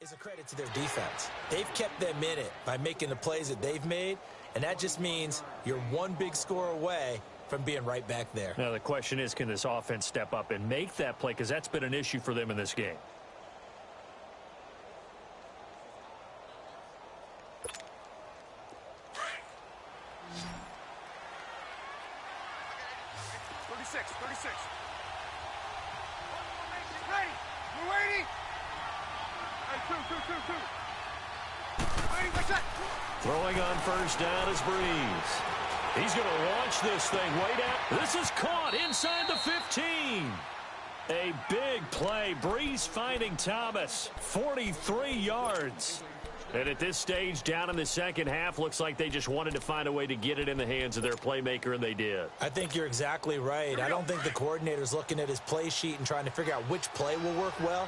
is a credit to their defense. They've kept them in it by making the plays that they've made, and that just means you're one big score away from being right back there. Now the question is, can this offense step up and make that play? Because that's been an issue for them in this game. Throwing on first down is Breeze. He's going to launch this thing way down. This is caught inside the 15. A big play. Breeze finding Thomas. 43 yards. And at this stage, down in the second half, looks like they just wanted to find a way to get it in the hands of their playmaker, and they did. I think you're exactly right. I don't think the coordinator's looking at his play sheet and trying to figure out which play will work well.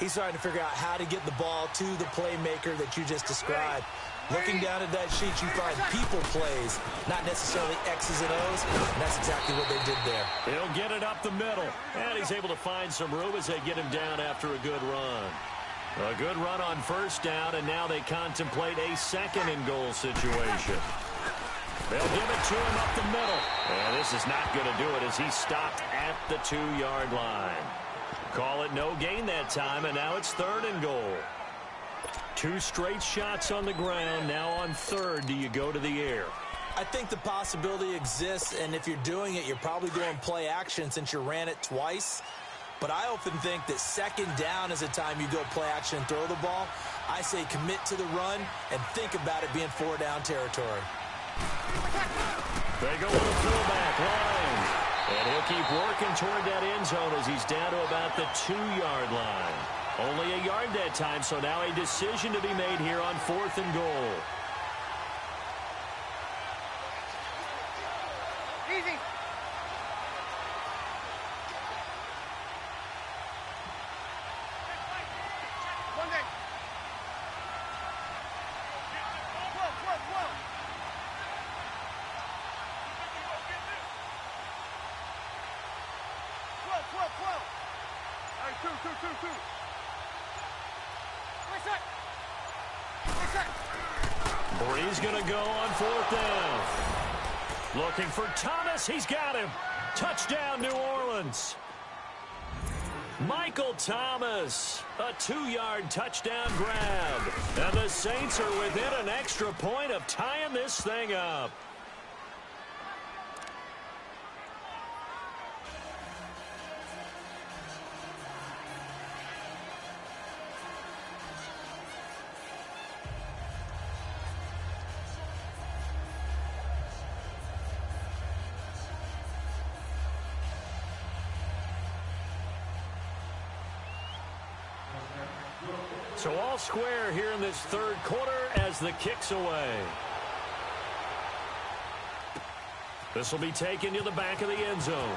He's trying to figure out how to get the ball to the playmaker that you just described. Looking down at that sheet, you find people plays, not necessarily X's and O's, and that's exactly what they did there. He'll get it up the middle, and he's able to find some room as they get him down after a good run. A good run on first down, and now they contemplate a second-and-goal situation. They'll give it to him up the middle. And this is not going to do it as he stopped at the 2-yard line. Call it no gain that time, and now it's third and goal. 2 straight shots on the ground. Now on third, do you go to the air? I think the possibility exists, and if you're doing it, you're probably doing play action since you ran it twice. But I often think that second down is a time you go play action and throw the ball. I say commit to the run and think about it being 4-down territory. They go with a fullback line. And he'll keep working toward that end zone as he's down to about the 2-yard line. Only a yard that time, so now a decision to be made here on fourth and goal. Easy. One day. Whoa. All right, two. Breeze going to go on fourth down. Looking for Thomas. He's got him. Touchdown, New Orleans. Michael Thomas, a 2-yard touchdown grab. And the Saints are within an extra point of tying this thing up. So all square here in this third quarter as the kick's away. This will be taken to the back of the end zone.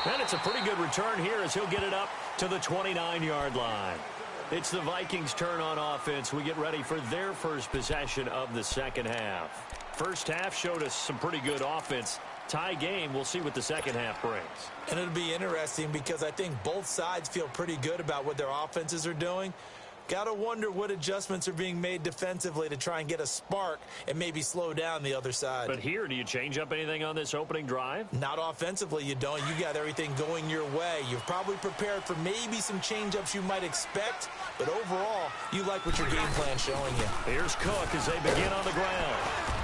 And it's a pretty good return here as he'll get it up to the 29-yard line. It's the Vikings' turn on offense. We get ready for their first possession of the second half. First half showed us some pretty good offense. Tie game, we'll see what the second half brings. And it'll be interesting because I think both sides feel pretty good about what their offenses are doing. Got to wonder what adjustments are being made defensively to try and get a spark and maybe slow down the other side. But here, do you change up anything on this opening drive? Not offensively, you don't. You got everything going your way. You've probably prepared for maybe some change-ups you might expect, but overall, you like what your game plan's showing you. Here's Cook as they begin on the ground.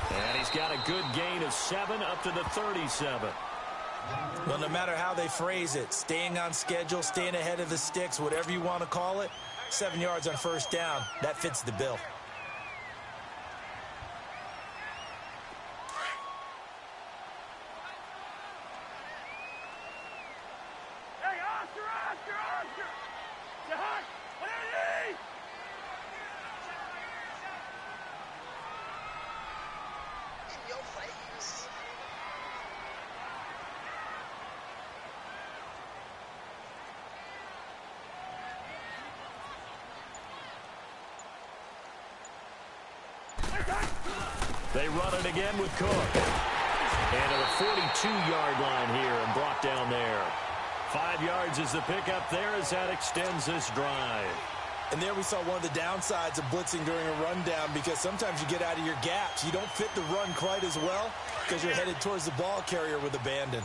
And he's got a good gain of 7 up to the 37. Well, no matter how they phrase it, staying on schedule, staying ahead of the sticks, whatever you want to call it, 7 yards on first down, that fits the bill. Hey, Oscar! Jahan, what do you need? In your face. They run it again with Cook. And at a 42-yard line here and brought down there. 5 yards is the pickup there as that extends this drive. And there we saw one of the downsides of blitzing during a rundown, because sometimes you get out of your gaps. You don't fit the run quite as well because you're headed towards the ball carrier with abandon.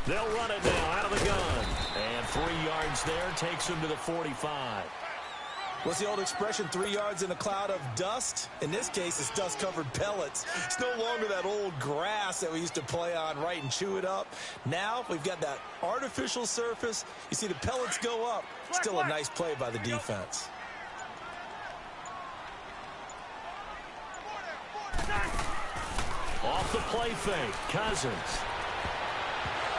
They'll run it now out of the gun. And 3 yards there takes them to the 45. What's the old expression, 3 yards in a cloud of dust? In this case, it's dust-covered pellets. It's no longer that old grass that we used to play on, right, and chew it up. Now we've got that artificial surface. You see the pellets go up. Still a nice play by the defense. Off the play fake, Cousins.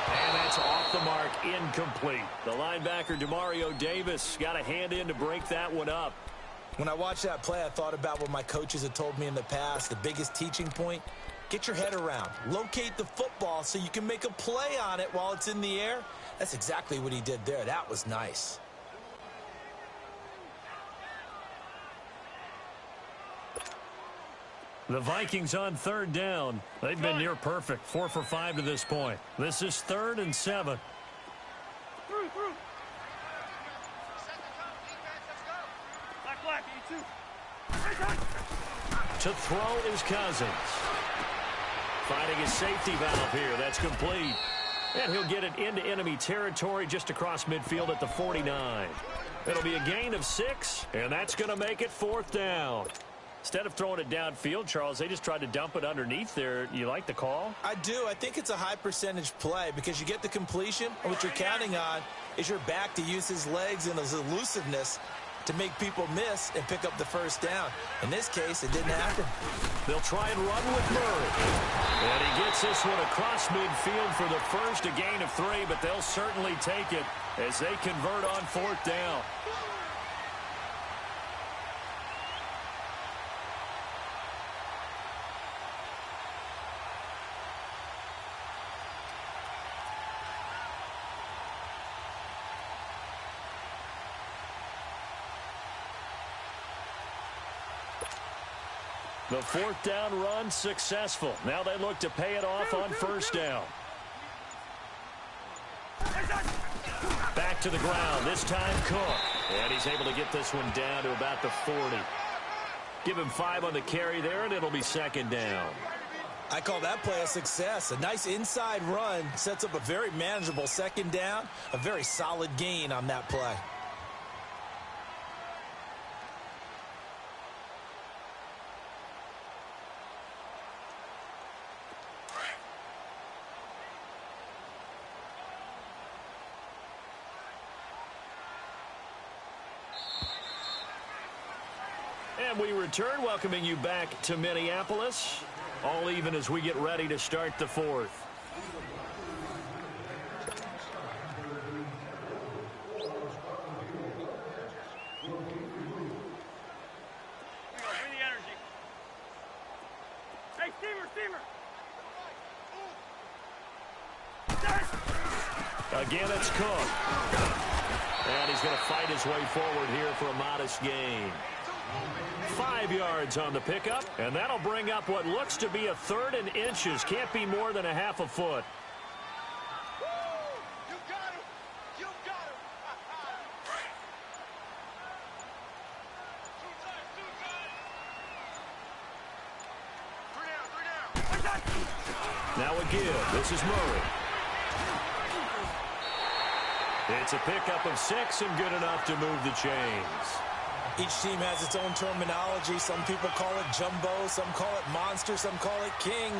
And that's off the mark, incomplete. The linebacker, Demario Davis, got a hand in to break that one up. When I watched that play, I thought about what my coaches had told me in the past. The biggest teaching point, get your head around. Locate the football so you can make a play on it while it's in the air. That's exactly what he did there. That was nice. The Vikings on 3rd down. They've been near perfect, 4 for 5 to this point. This is 3rd and 7. Through. Black, E2. To throw is Cousins. Finding his safety valve here. That's complete. And he'll get it into enemy territory just across midfield at the 49. It'll be a gain of 6, and that's going to make it 4th down. Instead of throwing it downfield, Charles, they just tried to dump it underneath there. You like the call? I do. I think it's a high percentage play because you get the completion, and what you're counting on is your back to use his legs and his elusiveness to make people miss and pick up the first down. In this case, it didn't happen. They'll try and run with Murray. And he gets this one across midfield for the first, a gain of 3, but they'll certainly take it as they convert on 4th down. The 4th down run successful. Now they look to pay it off on 1st down. Back to the ground, this time Cook. And he's able to get this one down to about the 40. Give him 5 on the carry there, and it'll be 2nd down. I call that play a success. A nice inside run sets up a very manageable 2nd down. A very solid gain on that play. And we return, welcoming you back to Minneapolis. All even as we get ready to start the 4th. Bring the energy. Hey, steamer. Again, it's Cook. And he's going to fight his way forward here for a modest gain. 5 yards on the pickup, and that'll bring up what looks to be a 3rd and inches. Can't be more than a half a foot. You got him. You got him. Three down. Now a give. This is Murray. It's a pickup of 6 and good enough to move the chains. Each team has its own terminology. Some people call it jumbo, some call it monster, some call it king.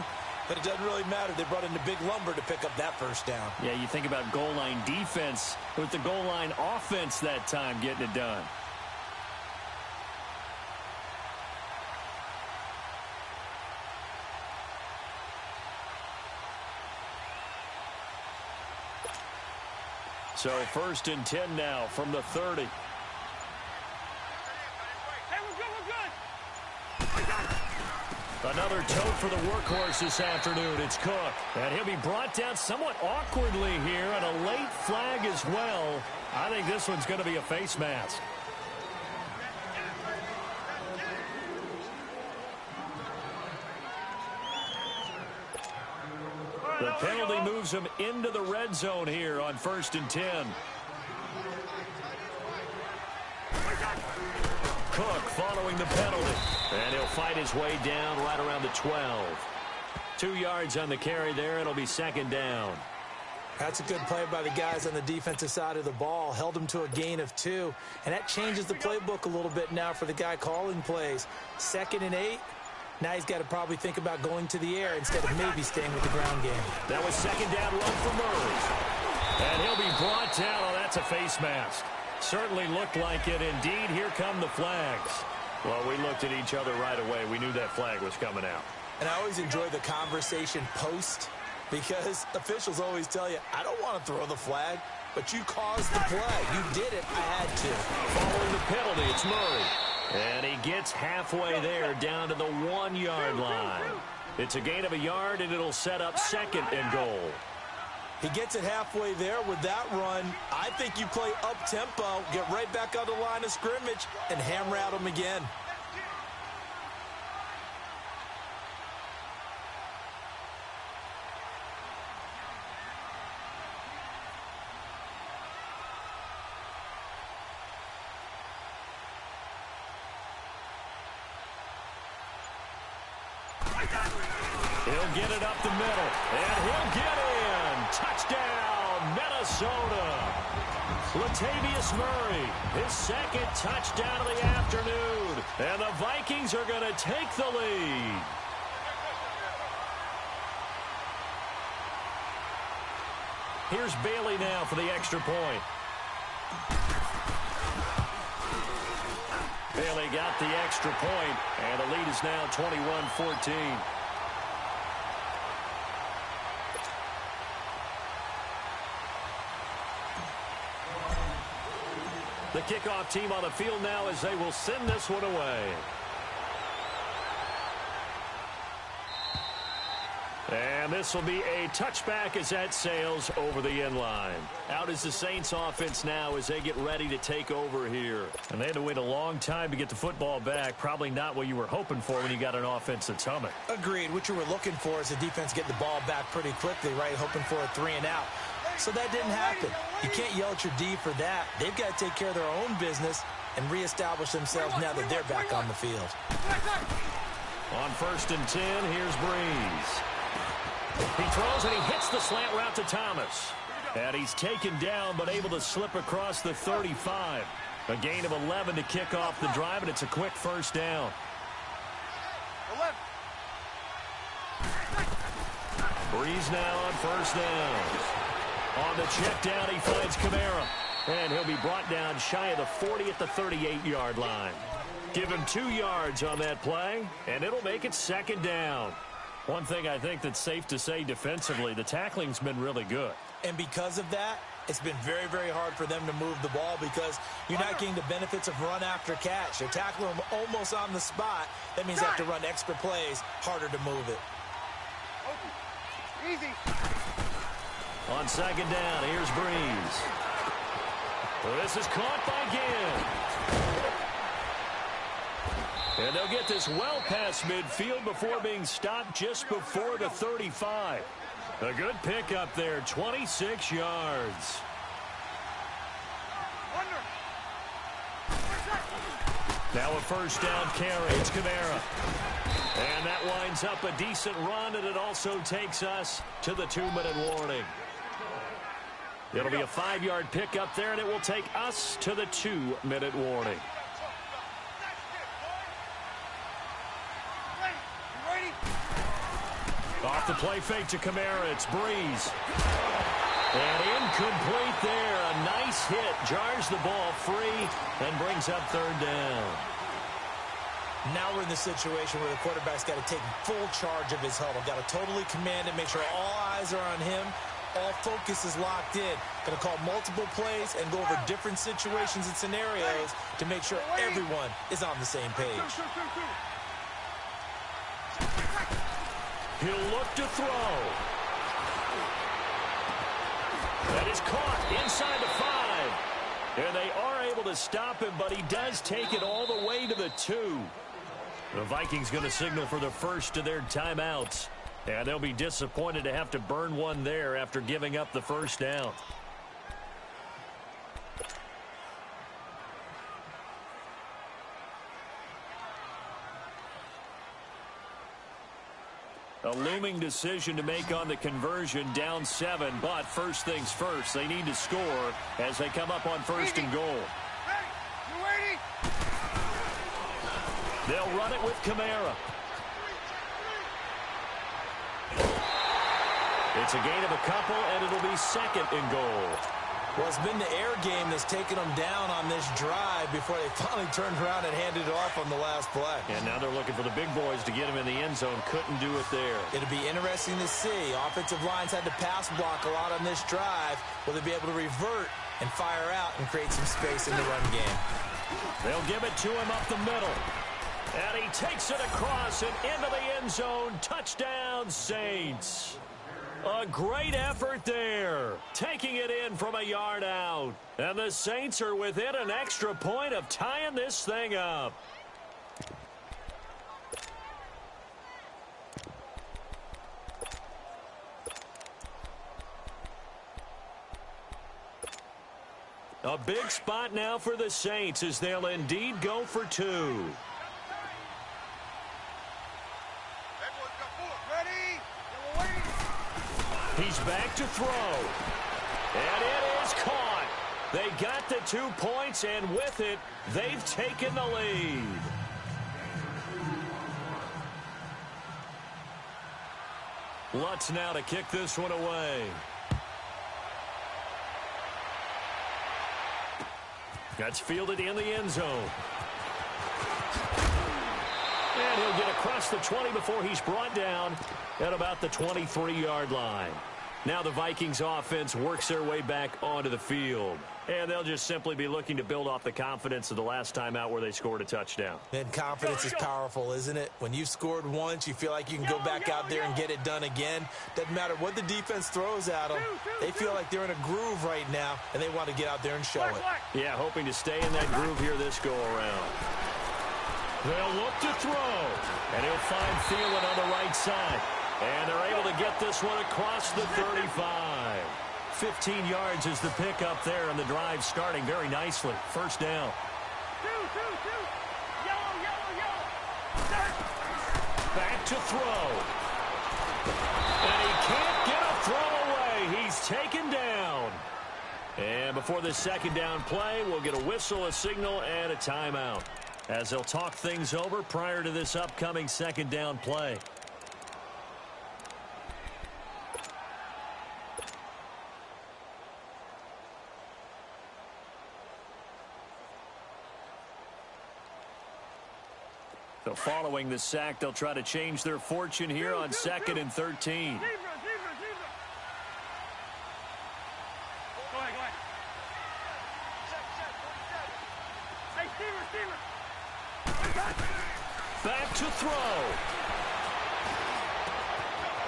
But it doesn't really matter. They brought in the big lumber to pick up that 1st down. Yeah, you think about goal line defense with the goal line offense that time getting it done. So 1st and 10 now from the 30. Another tote for the workhorse this afternoon. It's Cook. And he'll be brought down somewhat awkwardly here, and a late flag as well. I think this one's going to be a face mask. The penalty moves him into the red zone here on 1st and 10. Cook following the penalty. And he'll fight his way down right around the 12. 2 yards on the carry there. It'll be 2nd down. That's a good play by the guys on the defensive side of the ball. Held him to a gain of 2. And that changes the playbook a little bit now for the guy calling plays. 2nd and 8. Now he's got to probably think about going to the air instead of maybe staying with the ground game. That was 2nd down run for Murray. And he'll be brought down. Oh, that's a face mask. Certainly looked like it. Indeed, here come the flags. Well, we looked at each other right away. We knew that flag was coming out. And I always enjoy the conversation post because officials always tell you, I don't want to throw the flag, but you caused the play. You did it. I had to. Following the penalty, it's Murray. And he gets halfway there down to the 1-yard line. It's a gain of a yard, and it'll set up 2nd and goal. He gets it halfway there with that run. I think you play up-tempo, get right back on the line of scrimmage, and hammer at him again. He'll get it up the middle, and he'll get in. Touchdown, Minnesota. Latavius Murray, his 2nd touchdown of the afternoon. And the Vikings are going to take the lead. Here's Bailey now for the extra point. Bailey got the extra point, and the lead is now 21-14. The kickoff team on the field now as they will send this one away. And this will be a touchback as that sails over the end line. Out is the Saints offense now as they get ready to take over here. And they had to wait a long time to get the football back. Probably not what you were hoping for when you got an offense that's humming. Agreed. What you were looking for is the defense getting the ball back pretty quickly, right? Hoping for a 3 and out. So that didn't happen. You can't yell at your D for that. They've got to take care of their own business and reestablish themselves now that they're back on the field. On 1st and 10, here's Breeze. He throws and he hits the slant route to Thomas. And he's taken down but able to slip across the 35. A gain of 11 to kick off the drive, and it's a quick 1st down. 11. Breeze now on 1st down. On the check down, he finds Kamara. And he'll be brought down shy of the 40 at the 38-yard line. Give him 2 yards on that play, and it'll make it 2nd down. One thing I think that's safe to say defensively, the tackling's been really good. And because of that, it's been very, very hard for them to move the ball because you're not getting the benefits of run after catch. They're tackling them almost on the spot. That means they have to run extra plays, harder to move it. Easy. On 2nd down, here's Breeze. This is caught by Ginn. And they'll get this well past midfield before being stopped just before the 35. A good pickup there, 26 yards. Now a 1st down carry. It's Kamara. And that winds up a decent run, and it also takes us to the 2-minute warning. It'll be a 5-yard pickup there, and it will take us to the 2-minute warning. Off the play fake to Kamara, it's Breeze. And incomplete there. A nice hit. Jars the ball free and brings up 3rd down. Now we're in the situation where the quarterback's got to take full charge of his huddle. Got to totally command it, make sure all eyes are on him. All focus is locked in. Going to call multiple plays and go over different situations and scenarios to make sure everyone is on the same page. He'll look to throw. That is caught inside the 5. And they are able to stop him, but he does take it all the way to the 2. The Vikings going to signal for the first of their timeouts. And they'll be disappointed to have to burn one there after giving up the first down. A looming decision to make on the conversion, down 7, but first things first, they need to score as they come up on first and goal. Ready? You ready? They'll run it with Kamara. It's a gain of a couple, and it'll be second and goal. Well, it's been the air game that's taken them down on this drive before they finally turned around and handed it off on the last play. And now they're looking for the big boys to get him in the end zone. Couldn't do it there. It'll be interesting to see. Offensive lines had to pass block a lot on this drive. Will they be able to revert and fire out and create some space in the run game? They'll give it to him up the middle. And he takes it across and into the end zone. Touchdown, Saints. A great effort there, taking it in from a yard out. And the Saints are within an extra point of tying this thing up. A big spot now for the Saints as they'll indeed go for 2. He's back to throw. And it is caught. They got the 2 points, and with it, they've taken the lead. Lutz now to kick this one away. That's fielded in the end zone. And he'll get across the 20 before he's brought down at about the 23-yard line. Now the Vikings offense works their way back onto the field. And they'll just simply be looking to build off the confidence of the last time out where they scored a touchdown. And confidence is powerful, isn't it? When you've scored once, you feel like you can go back out there and get it done again. Doesn't matter what the defense throws at them. They feel like they're in a groove right now, and they want to get out there and show it. Yeah, hoping to stay in that groove here this go-around. They'll look to throw, and he'll find Thielen on the right side. And they're able to get this one across the 35. 15 yards is the pickup there, and the drive starting very nicely. First down. Back to throw. And he can't get a throw away. He's taken down. And before this second down play, we'll get a whistle, a signal, and a timeout, as they'll talk things over prior to this upcoming second down play. So following the sack, they'll try to change their fortune here on 2nd and 13. Back to throw.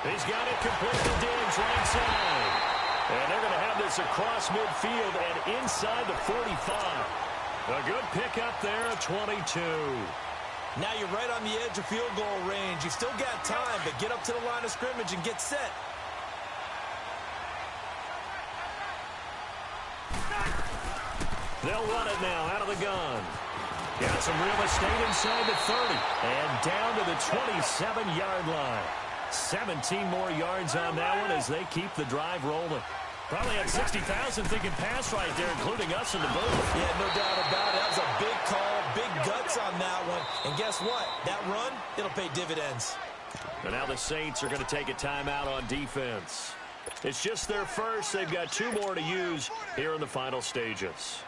He's got it complete to Diggs right side. And they're going to have this across midfield and inside the 45. A good pickup there at 22. Now you're right on the edge of field goal range. You've still got time, but get up to the line of scrimmage and get set. They'll run it now out of the gun. Got some real estate inside the 30 and down to the 27-yard line. 17 more yards on that one as they keep the drive rolling. Probably had 60,000 thinking pass right there, including us in the booth. Yeah, no doubt about it. That was a big call, big guts on that one. And guess what? That run, it'll pay dividends. But now the Saints are going to take a timeout on defense. It's just their first. They've got 2 more to use here in the final stages.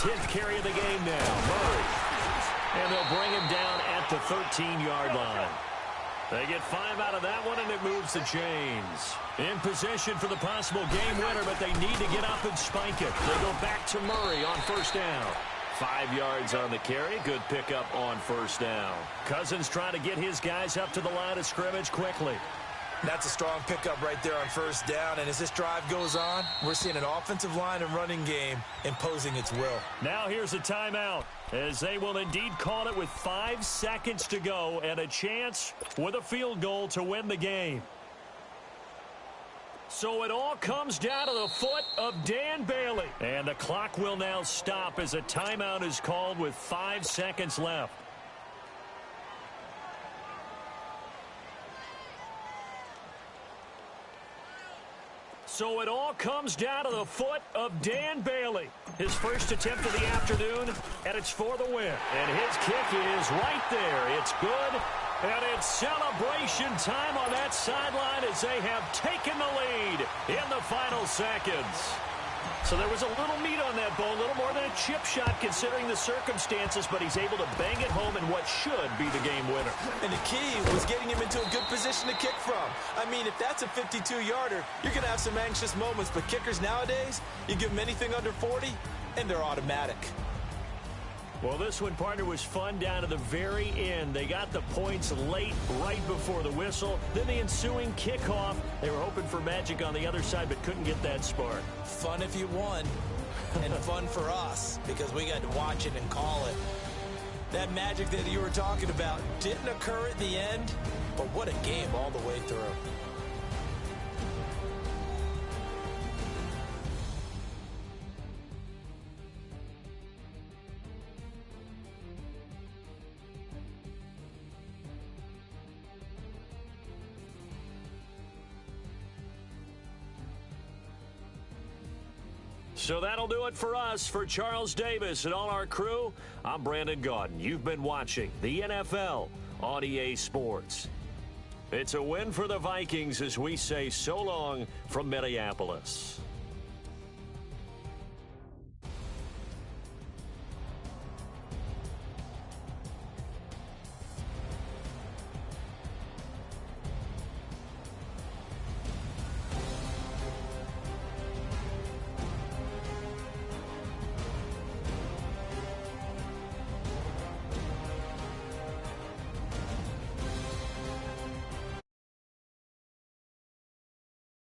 Tenth carry of the game now, Murray. And they'll bring him down at the 13-yard line. They get 5 out of that one, and it moves the chains. In position for the possible game winner, but they need to get up and spike it. They go back to Murray on first down. 5 yards on the carry. Good pickup on first down. Cousins trying to get his guys up to the line of scrimmage quickly. That's a strong pickup right there on first down. And as this drive goes on, we're seeing an offensive line and running game imposing its will. Now here's a timeout, as they will indeed call it with 5 seconds to go and a chance with a field goal to win the game. So it all comes down to the foot of Dan Bailey. And the clock will now stop as a timeout is called with 5 seconds left. So it all comes down to the foot of Dan Bailey. His first attempt of the afternoon, and it's for the win. And his kick is right there. It's good, and it's celebration time on that sideline as they have taken the lead in the final seconds. So there was a little meat on that bone, a little more than a chip shot considering the circumstances, but he's able to bang it home in what should be the game winner. And the key was getting him into a good position to kick from. I mean, if that's a 52-yarder, you're going to have some anxious moments, but kickers nowadays, you give them anything under 40, and they're automatic. Well, this one, partner, was fun down to the very end. They got the points late, right before the whistle. Then the ensuing kickoff. They were hoping for magic on the other side, but couldn't get that spark. Fun if you won, and fun for us, because we got to watch it and call it. That magic that you were talking about didn't occur at the end, but what a game all the way through. So that'll do it for us. For Charles Davis and all our crew, I'm Brandon Gaudin. You've been watching the NFL on EA Sports. It's a win for the Vikings as we say so long from Minneapolis.